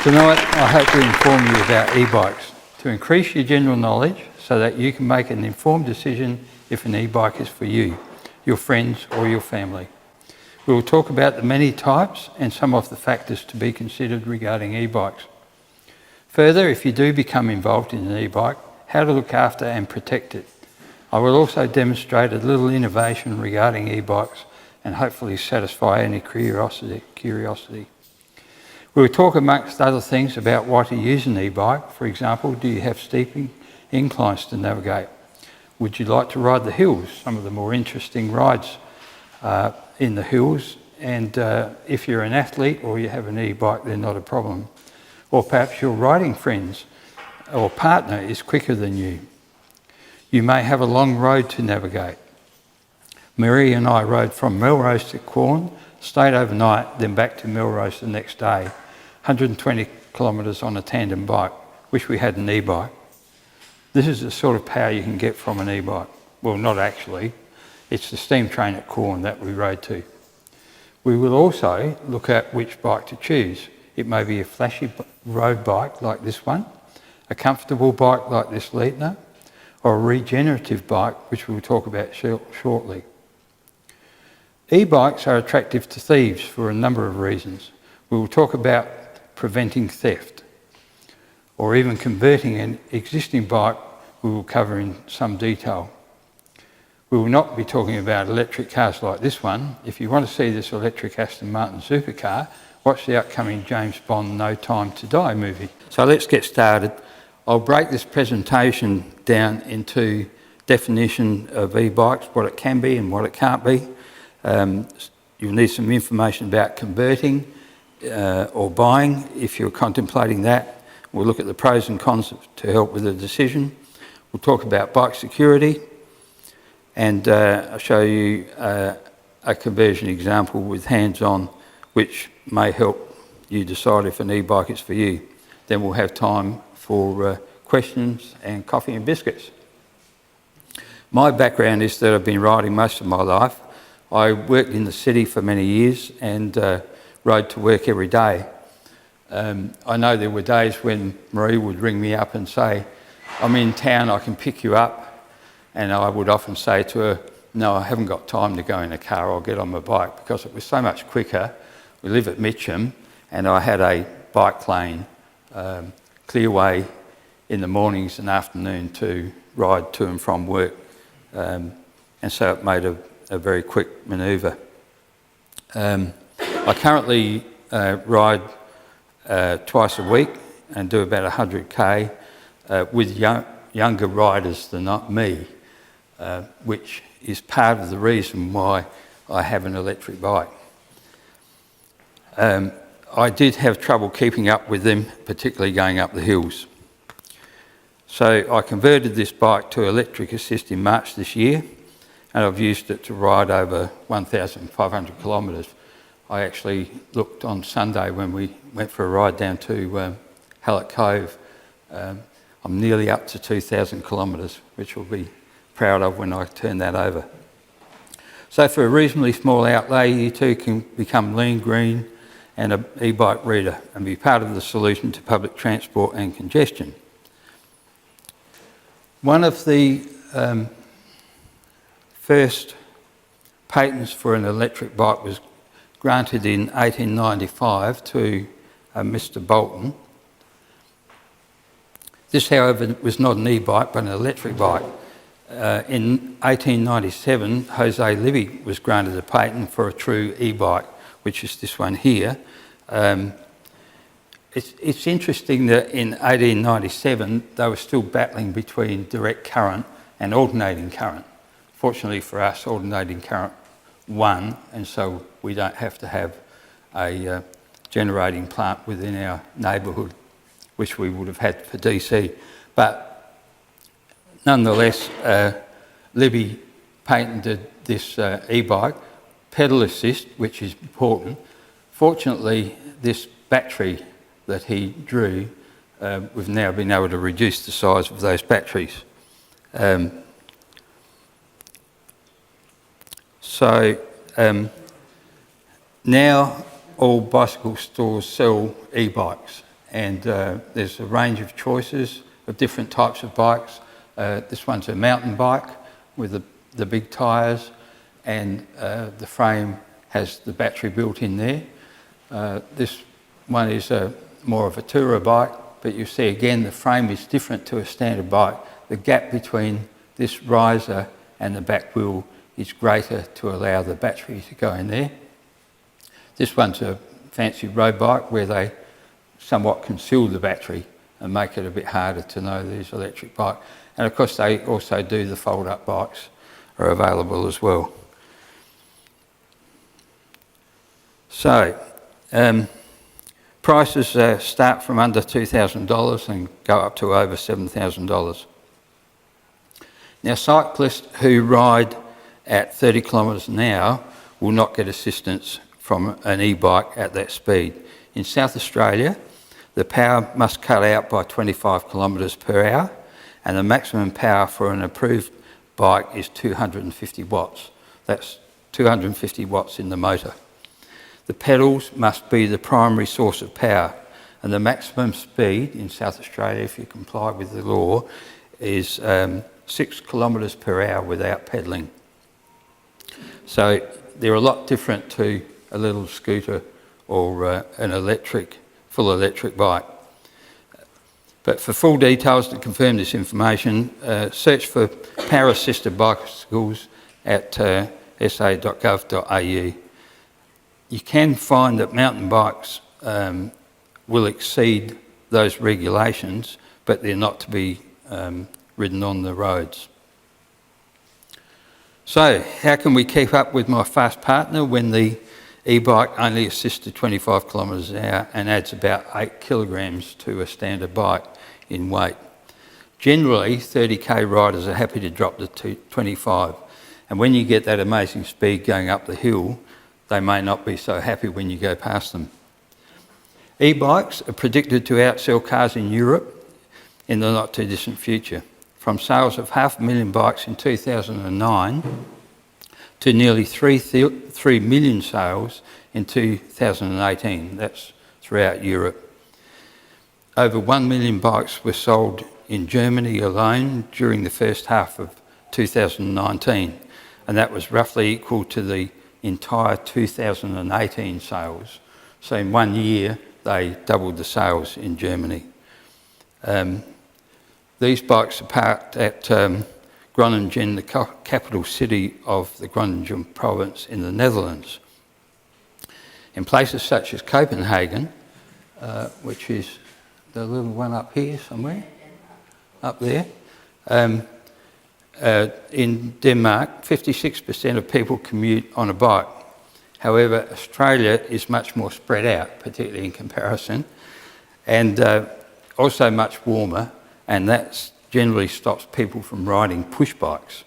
Tonight I hope to inform you about e-bikes to increase your general knowledge so that you can make an informed decision if an e-bike is for you, your friends or your family. We will talk about the many types and some of the factors to be considered regarding e-bikes. Further, if you do become involved in an e-bike, how to look after and protect it. I will also demonstrate a little innovation regarding e-bikes and hopefully satisfy any curiosity. We will talk amongst other things about why to use an e-bike. For example, do you have steep inclines to navigate? Would you like to ride the hills? Some of the more interesting rides in the hills, and if you're an athlete or you have an e-bike, they're not a problem. Or perhaps your riding friends or partner is quicker than you. You may have a long road to navigate. Marie and I rode from Melrose to Quorn, stayed overnight, then back to Melrose the next day, 120 kilometres on a tandem bike. Wish we had an e-bike. This is the sort of power you can get from an e-bike. Well, not actually. It's the steam train at Quorn that we rode to. We will also look at which bike to choose. It may be a flashy road bike like this one, a comfortable bike like this Leitner, or a regenerative bike, which we'll talk about shortly. E-bikes are attractive to thieves for a number of reasons. We will talk about preventing theft, or even converting an existing bike we will cover in some detail. We will not be talking about electric cars like this one. If you want to see this electric Aston Martin supercar, watch the upcoming James Bond No Time to Die movie. So let's get started. I'll break this presentation down into definition of e-bikes, what it can be and what it can't be. You'll need some information about converting or buying if you're contemplating that. We'll look at the pros and cons to help with the decision. We'll talk about bike security, and I'll show you a conversion example with hands-on, which may help you decide if an e-bike is for you. Then we'll have time for questions and coffee and biscuits. My background is that I've been riding most of my life. I worked in the city for many years and rode to work every day. I know there were days when Marie would ring me up and say, I'm in town, I can pick you up. And I would often say to her, no, I haven't got time to go in a car, I'll get on my bike, because it was so much quicker. We live at Mitcham, and I had a bike lane, clear way in the mornings and afternoon to ride to and from work. And so it made a very quick manoeuvre. I currently ride twice a week and do about 100k with younger riders than me, which is part of the reason why I have an electric bike. I did have trouble keeping up with them, particularly going up the hills. So I converted this bike to electric assist in March this year, and I've used it to ride over 1,500 kilometres. I actually looked on Sunday when we went for a ride down to Hallett Cove. I'm nearly up to 2,000 kilometres, which we'll be proud of when I turn that over. So for a reasonably small outlay, you too can become lean, green and an e-bike reader and be part of the solution to public transport and congestion. One of the first patents for an electric bike was granted in 1895 to Mr. Bolton. This, however, was not an e-bike, but an electric bike. In 1897, Jose Libby was granted a patent for a true e-bike, which is this one here. It's interesting that in 1897, they were still battling between direct current and alternating current. Fortunately for us, alternating current won, and so we don't have to have a generating plant within our neighbourhood, which we would have had for DC. But nonetheless, Libby patented this e-bike, pedal assist, which is important. Fortunately, this battery that he drew, we've now been able to reduce the size of those batteries. Now all bicycle stores sell e-bikes, and there's a range of choices of different types of bikes. This one's a mountain bike with the big tyres, and the frame has the battery built in there. This one is more of a tourer bike, but you see again the frame is different to a standard bike. The gap between this riser and the back wheel is greater to allow the battery to go in there. This one's a fancy road bike where they somewhat conceal the battery and make it a bit harder to know these electric bike. And of course they also do the fold-up bikes are available as well. So, prices start from under $2,000 and go up to over $7,000. Now, cyclists who ride at 30 kilometres an hour will not get assistance from an e-bike at that speed. In South Australia, the power must cut out by 25 kilometres per hour, and the maximum power for an approved bike is 250 watts. That's 250 watts in the motor. The pedals must be the primary source of power, and the maximum speed in South Australia, if you comply with the law, is 6 kilometres per hour without pedalling. So they're a lot different to a little scooter or an full electric bike. But for full details to confirm this information, search for power-assisted bicycles at sa.gov.au. You can find that mountain bikes will exceed those regulations, but they're not to be ridden on the roads. So, how can we keep up with my fast partner when the e-bike only assists to 25 kilometres an hour and adds about 8 kilograms to a standard bike in weight? Generally, 30k riders are happy to drop to 25, and when you get that amazing speed going up the hill, they may not be so happy when you go past them. E-bikes are predicted to outsell cars in Europe in the not too distant future. From sales of 500,000 bikes in 2009 to nearly 3 million sales in 2018. That's throughout Europe. Over 1 million bikes were sold in Germany alone during the first half of 2019, and that was roughly equal to the entire 2018 sales. So in 1 year, they doubled the sales in Germany. These bikes are parked at Groningen, the capital city of the Groningen province in the Netherlands. In places such as Copenhagen, which is the little one up here somewhere, up there, in Denmark, 56% of people commute on a bike. However, Australia is much more spread out, particularly in comparison, and also much warmer, and that generally stops people from riding push bikes.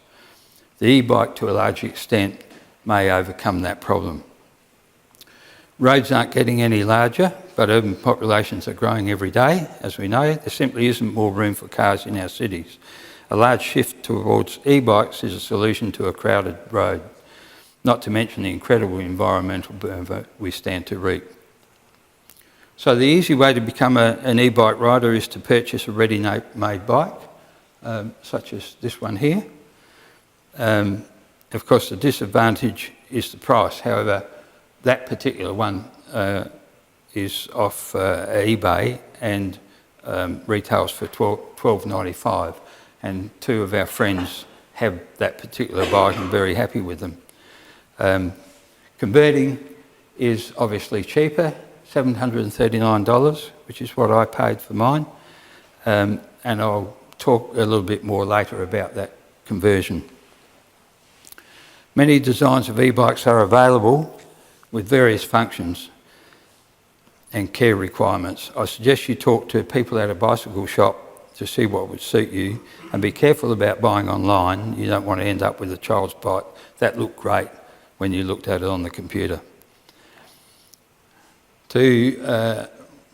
The e-bike, to a large extent, may overcome that problem. Roads aren't getting any larger, but urban populations are growing every day, as we know. There simply isn't more room for cars in our cities. A large shift towards e-bikes is a solution to a crowded road, not to mention the incredible environmental benefit we stand to reap. So the easy way to become an e-bike rider is to purchase a ready-made bike, such as this one here. Of course, the disadvantage is the price. However, that particular one is off eBay and retails for $12.95. And two of our friends have that particular bike and very happy with them. Converting is obviously cheaper, $739, which is what I paid for mine. And I'll talk a little bit more later about that conversion. Many designs of e-bikes are available with various functions and care requirements. I suggest you talk to people at a bicycle shop to see what would suit you, and be careful about buying online. You don't want to end up with a child's bike that looked great when you looked at it on the computer. To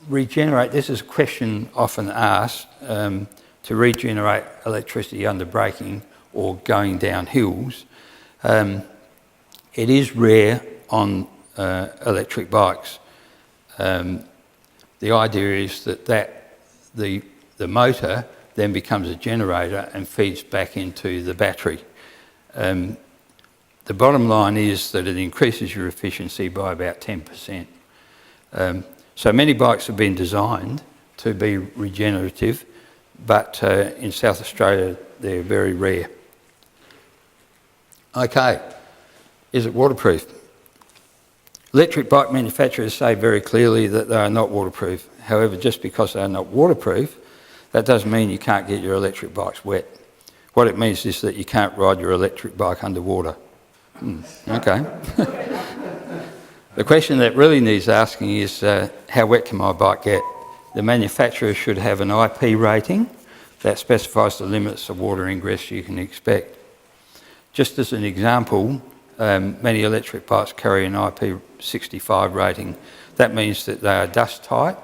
regenerate, this is a question often asked, to regenerate electricity under braking or going down hills. It is rare on electric bikes. the idea is that the motor then becomes a generator and feeds back into the battery. The bottom line is that it increases your efficiency by about 10%. So many bikes have been designed to be regenerative, but in South Australia they're very rare. Okay, is it waterproof? Electric bike manufacturers say very clearly that they are not waterproof. However, just because they are not waterproof, that doesn't mean you can't get your electric bikes wet. What it means is that you can't ride your electric bike underwater. Okay. The question that really needs asking is, how wet can my bike get? The manufacturer should have an IP rating that specifies the limits of water ingress you can expect. Just as an example, many electric bikes carry an IP65 rating. That means that they are dust tight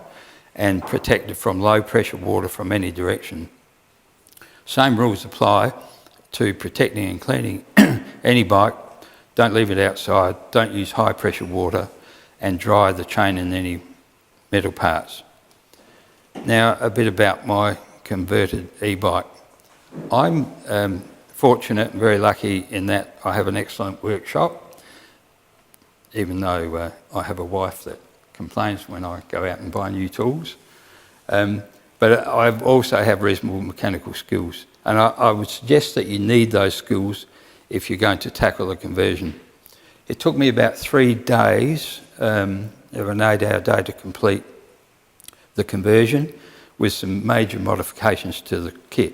and protected from low pressure water from any direction. Same rules apply to protecting and cleaning any bike. Don't leave it outside, don't use high pressure water, and dry the chain and any metal parts. Now a bit about my converted e-bike. I'm fortunate and very lucky in that I have an excellent workshop, even though I have a wife that complains when I go out and buy new tools. But I also have reasonable mechanical skills, and I would suggest that you need those skills if you're going to tackle a conversion. It took me about 3 days of an 8-hour day to complete the conversion with some major modifications to the kit.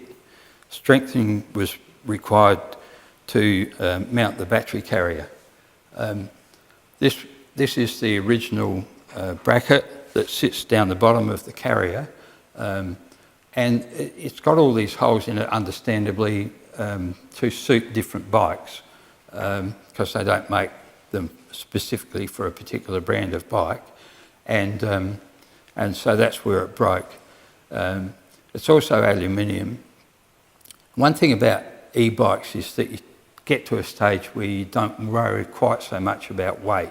Strengthening was required to mount the battery carrier. This is the original bracket that sits down the bottom of the carrier, and it's got all these holes in it, understandably, to suit different bikes, because they don't make them specifically for a particular brand of bike, and so that's where it broke. It's also aluminium. One thing about e-bikes is that you get to a stage where you don't worry quite so much about weight,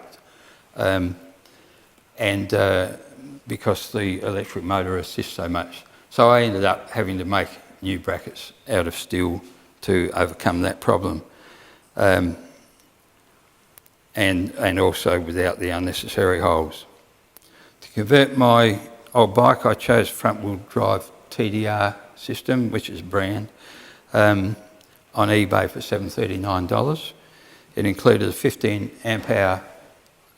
because the electric motor assists so much. So I ended up having to make new brackets out of steel to overcome that problem, and also without the unnecessary holes. To convert my old bike, I chose front-wheel drive TDR system, which is a brand, on eBay for $739. It included a 15 amp hour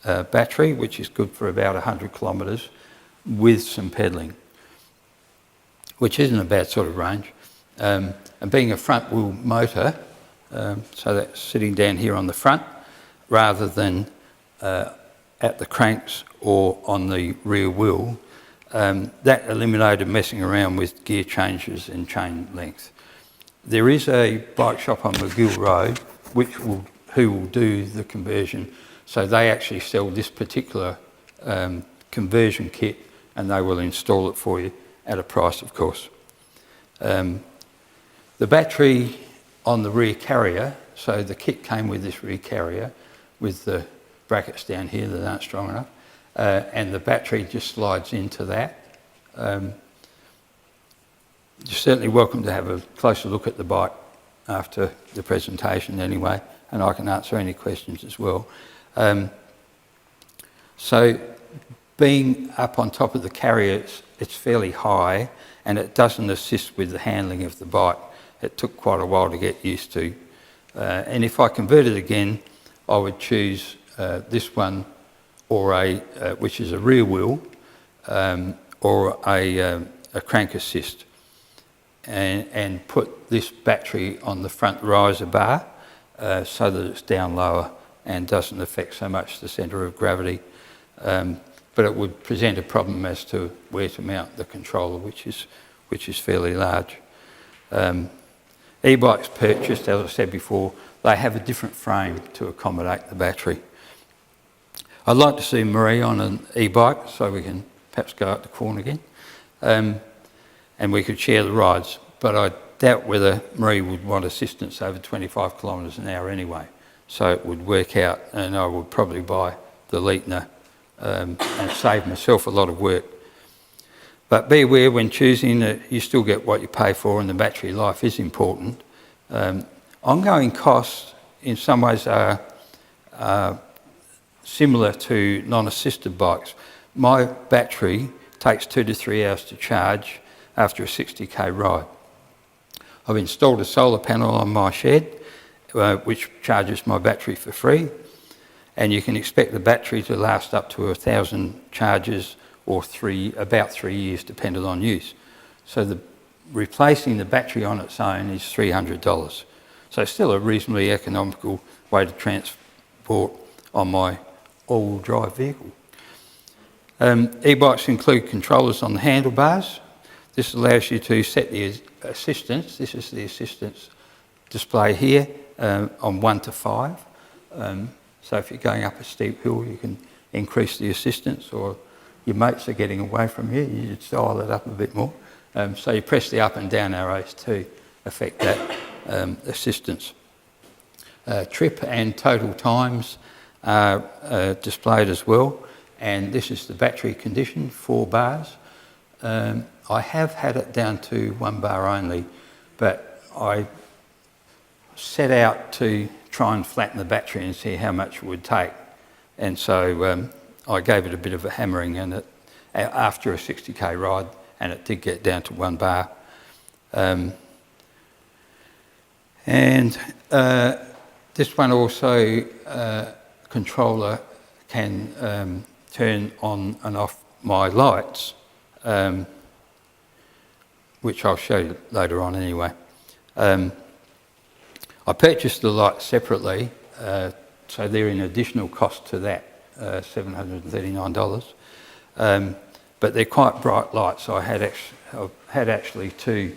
battery, which is good for about 100 kilometres, with some pedalling, which isn't a bad sort of range. And being a front wheel motor, so that's sitting down here on the front rather than at the cranks or on the rear wheel, that eliminated messing around with gear changes and chain length. There is a bike shop on McGill Road who will do the conversion, so they actually sell this particular conversion kit, and they will install it for you at a price, of course. The battery on the rear carrier, so the kit came with this rear carrier with the brackets down here that aren't strong enough, and the battery just slides into that. You're certainly welcome to have a closer look at the bike after the presentation anyway, and I can answer any questions as well. So being up on top of the carrier, it's fairly high, and it doesn't assist with the handling of the bike. It took quite a while to get used to. And if I converted again, I would choose this one, or which is a rear wheel, or a crank assist, and put this battery on the front riser bar so that it's down lower and doesn't affect so much the centre of gravity. But it would present a problem as to where to mount the controller, which is fairly large. E-bikes purchased, as I said before, they have a different frame to accommodate the battery. I'd like to see Marie on an e-bike, so we can perhaps go up the corner again, and we could share the rides, but I doubt whether Marie would want assistance over 25 kilometres an hour anyway, so it would work out, and I would probably buy the Leitner and save myself a lot of work. But be aware when choosing that you still get what you pay for, and the battery life is important. Ongoing costs in some ways are similar to non-assisted bikes. My battery takes 2 to 3 hours to charge after a 60k ride. I've installed a solar panel on my shed, which charges my battery for free, and you can expect the battery to last up to 1,000 charges or about 3 years, depending on use. So replacing the battery on its own is $300. So it's still a reasonably economical way to transport on my all-wheel drive vehicle. E-bikes include controllers on the handlebars. This allows you to set the assistance. This is the assistance display here on 1 to 5. So if you're going up a steep hill, you can increase the assistance, or your mates are getting away from you, you just dial it up a bit more. So you press the up and down arrows to affect that assistance. Trip and total times are displayed as well, and this is the battery condition, 4 bars. I have had it down to 1 bar only, but I set out to try and flatten the battery and see how much it would take, and so I gave it a bit of a hammering, and after a 60k ride, and it did get down to 1 bar. This one also, controller can turn on and off my lights, which I'll show you later on anyway. I purchased the lights separately, so they're an additional cost to that, $739. But they're quite bright lights. I had actually to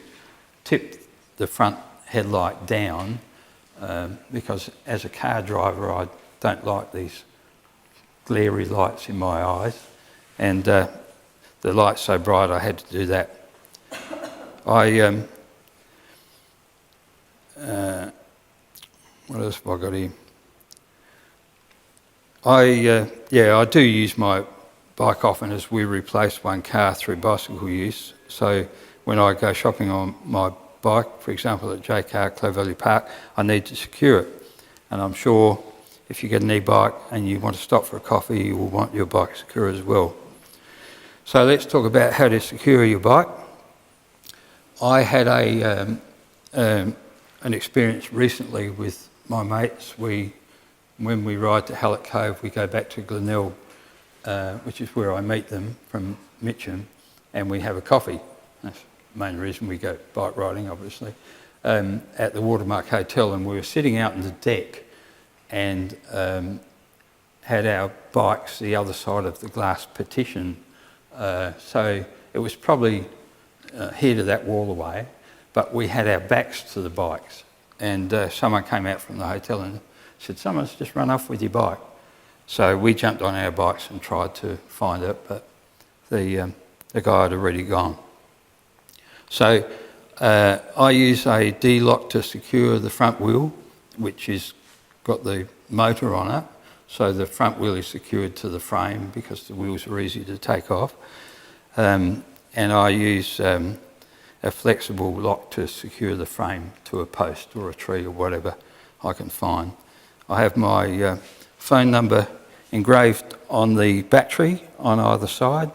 tip the front headlight down because as a car driver I don't like these glary lights in my eyes, and the light's so bright I had to do that. What else have I got here? I do use my bike often, as we replace one car through bicycle use. So when I go shopping on my bike, for example at J-Car, Clovelly Park, I need to secure it. And I'm sure if you get an e-bike and you want to stop for a coffee, you will want your bike secure as well. So let's talk about how to secure your bike. I had an experience recently with my mates. When we ride to Hallett Cove, we go back to Glenelg, which is where I meet them from Mitcham, and we have a coffee. That's the main reason we go bike riding, obviously, at the Watermark Hotel, and we were sitting out on the deck and had our bikes the other side of the glass partition. So it was probably here to that wall away, but we had our backs to the bikes, and someone came out from the hotel and said, "Someone's just run off with your bike." So we jumped on our bikes and tried to find it, but the guy had already gone. So I use a D-lock to secure the front wheel, which has got the motor on it. So the front wheel is secured to the frame because the wheels are easy to take off. And I use a flexible lock to secure the frame to a post or a tree or whatever I can find. I have my phone number engraved on the battery on either side.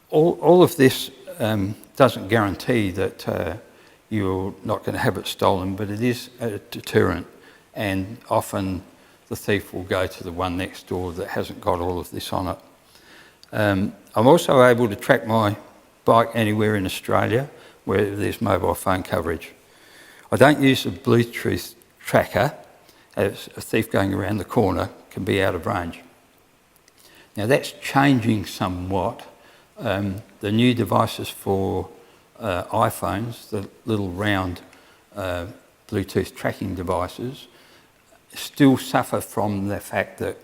All of this doesn't guarantee that you're not going to have it stolen, but it is a deterrent, and often the thief will go to the one next door that hasn't got all of this on it. I'm also able to track my bike anywhere in Australia where there's mobile phone coverage. I don't use a Bluetooth tracker, as a thief going around the corner can be out of range. Now that's changing somewhat. The new devices for iPhones, the little round Bluetooth tracking devices, still suffer from the fact that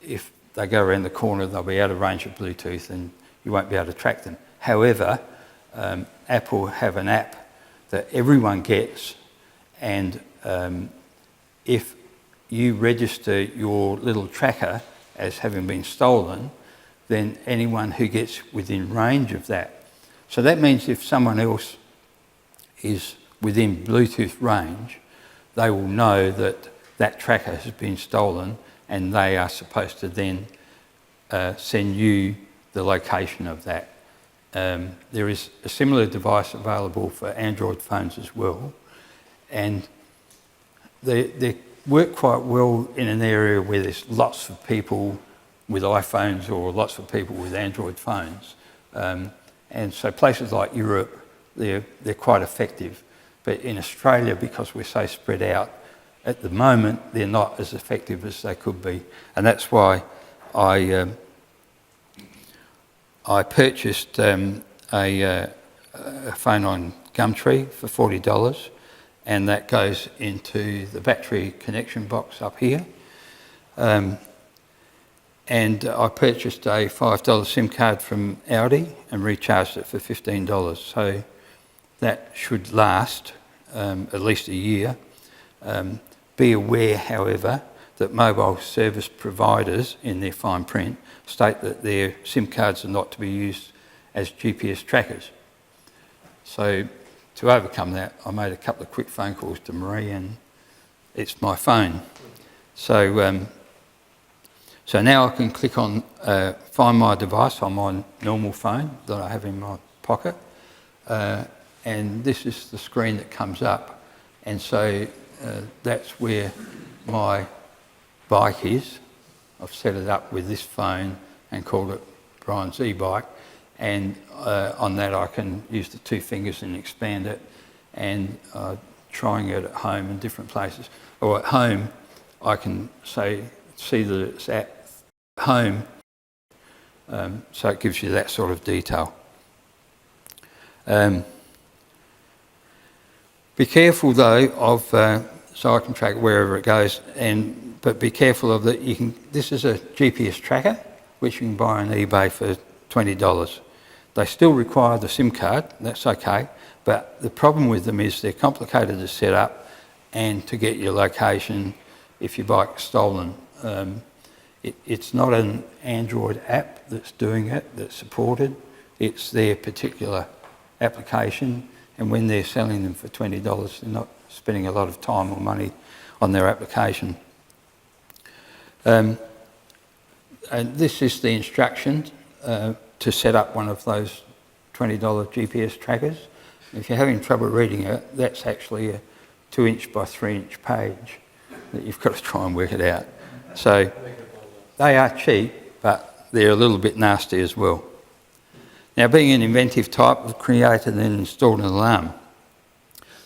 if they go around the corner, they'll be out of range of Bluetooth and you won't be able to track them. However, Apple have an app that everyone gets, and if you register your little tracker as having been stolen, than anyone who gets within range of that. So that means if someone else is within Bluetooth range, they will know that that tracker has been stolen, and they are supposed to then send you the location of that. There is a similar device available for Android phones as well, and they work quite well in an area where there's lots of people with iPhones or lots of people with Android phones. And so places like Europe, they're quite effective. But in Australia, because we're so spread out, at the moment, they're not as effective as they could be. And that's why I purchased a phone on Gumtree for $40, and that goes into the battery connection box up here. And I purchased a $5 SIM card from Audi and recharged it for $15. So that should last at least a year. Be aware, however, that mobile service providers in their fine print state that their SIM cards are not to be used as GPS trackers. So to overcome that, I made a couple of quick phone calls to Marie, and it's my phone. So now I can click on Find My Device on my normal phone that I have in my pocket, and this is the screen that comes up, and so that's where my bike is. I've set it up with this phone and called it Brian's eBike, and on that I can use the two fingers and expand it, and trying it at home in different places. Or at home I can see that it's at home, so it gives you that sort of detail. Be careful though of, so I can track wherever it goes, but be careful of that. This is a GPS tracker which you can buy on eBay for $20. They still require the SIM card, that's okay, but the problem with them is they're complicated to set up and to get your location if your bike's stolen. It's not an Android app that's doing it, that's supported. It's their particular application, and when they're selling them for $20, they're not spending a lot of time or money on their application. And this is the instruction to set up one of those $20 GPS trackers. If you're having trouble reading it, that's actually a 2-inch by 3-inch page that you've got to try and work it out. So they are cheap, but they're a little bit nasty as well. Now, being an inventive type, we've created and installed an alarm.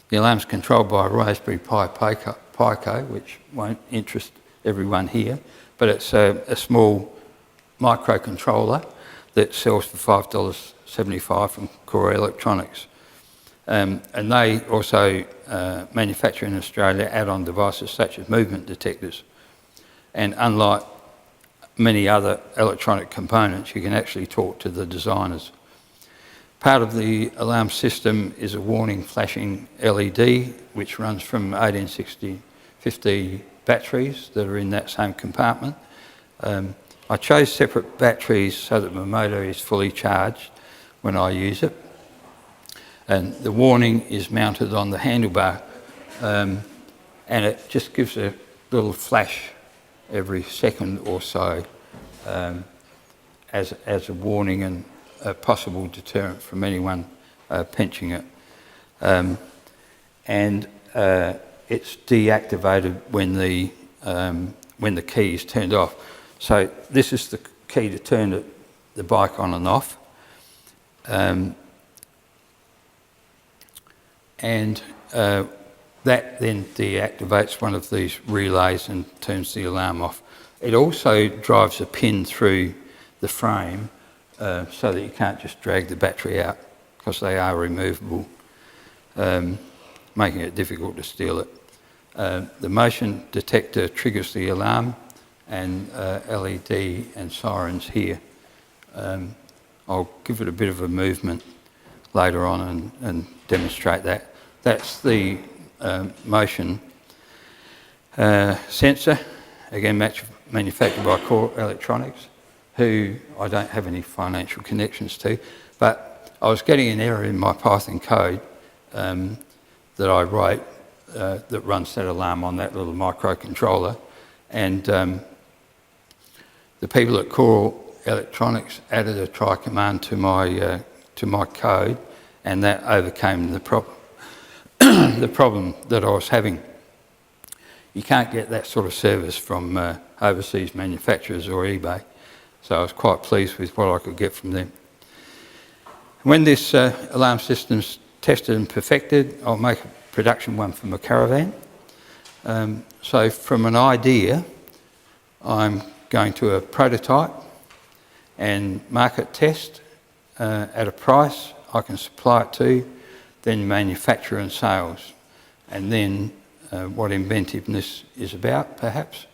The alarm's controlled by a Raspberry Pi Pico, which won't interest everyone here, but it's a small microcontroller that sells for $5.75 from Core Electronics. And they also manufacture in Australia add-on devices such as movement detectors. And unlike many other electronic components, you can actually talk to the designers. Part of the alarm system is a warning flashing LED, which runs from 1850 batteries that are in that same compartment. I chose separate batteries so that my motor is fully charged when I use it. And the warning is mounted on the handlebar, and it just gives a little flash every second or so as a warning and a possible deterrent from anyone pinching it. And it's deactivated when the key is turned off. So this is the key to turn the bike on and off. That then deactivates one of these relays and turns the alarm off. It also drives a pin through the frame so that you can't just drag the battery out, because they are removable, making it difficult to steal it. The motion detector triggers the alarm and LED and sirens here. I'll give it a bit of a movement later on and demonstrate that. That's the motion sensor, again manufactured by Core Electronics. who I don't have any financial connections to, but I was getting an error in my Python code that I wrote that runs that alarm on that little microcontroller, and the people at Core Electronics added a try command to my code, and that overcame the problem the problem that I was having. You can't get that sort of service from overseas manufacturers or eBay, so I was quite pleased with what I could get from them. When this alarm system's tested and perfected, I'll make a production one for my caravan. So from an idea, I'm going to a prototype and market test at a price I can supply it to, then manufacture and sales, and then what inventiveness is about, perhaps.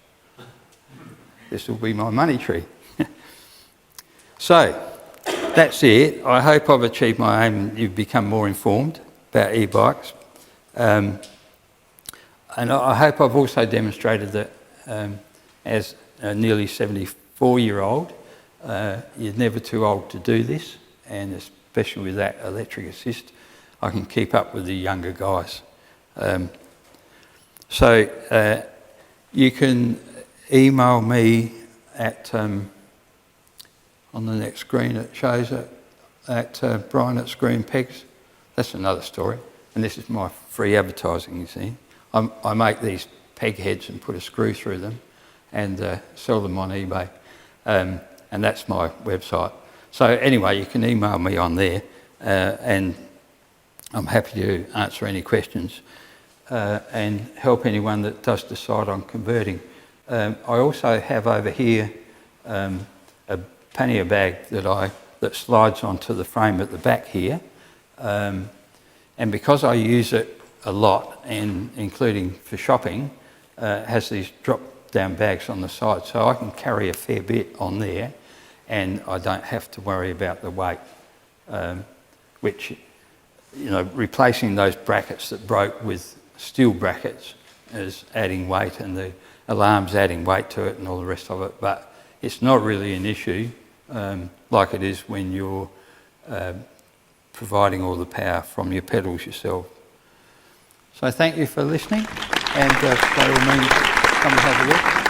This will be my money tree. So, that's it. I hope I've achieved my aim and you've become more informed about e-bikes. And I hope I've also demonstrated that as a nearly 74-year-old, you're never too old to do this, and especially with that electric assist, I can keep up with the younger guys. So you can email me at, on the next screen it shows it, at Brian@ScreenPegs. That's another story, and this is my free advertising, you see. I make these peg heads and put a screw through them and sell them on eBay, and that's my website. So anyway, you can email me on there, and I'm happy to answer any questions and help anyone that does decide on converting. I also have over here a pannier bag that slides onto the frame at the back here, and because I use it a lot, and including for shopping, it has these drop-down bags on the side, so I can carry a fair bit on there, and I don't have to worry about the weight, which, you know, replacing those brackets that broke with steel brackets is adding weight, and the alarm's adding weight to it and all the rest of it, but it's not really an issue like it is when you're providing all the power from your pedals yourself. So thank you for listening, and by all means come and have a look.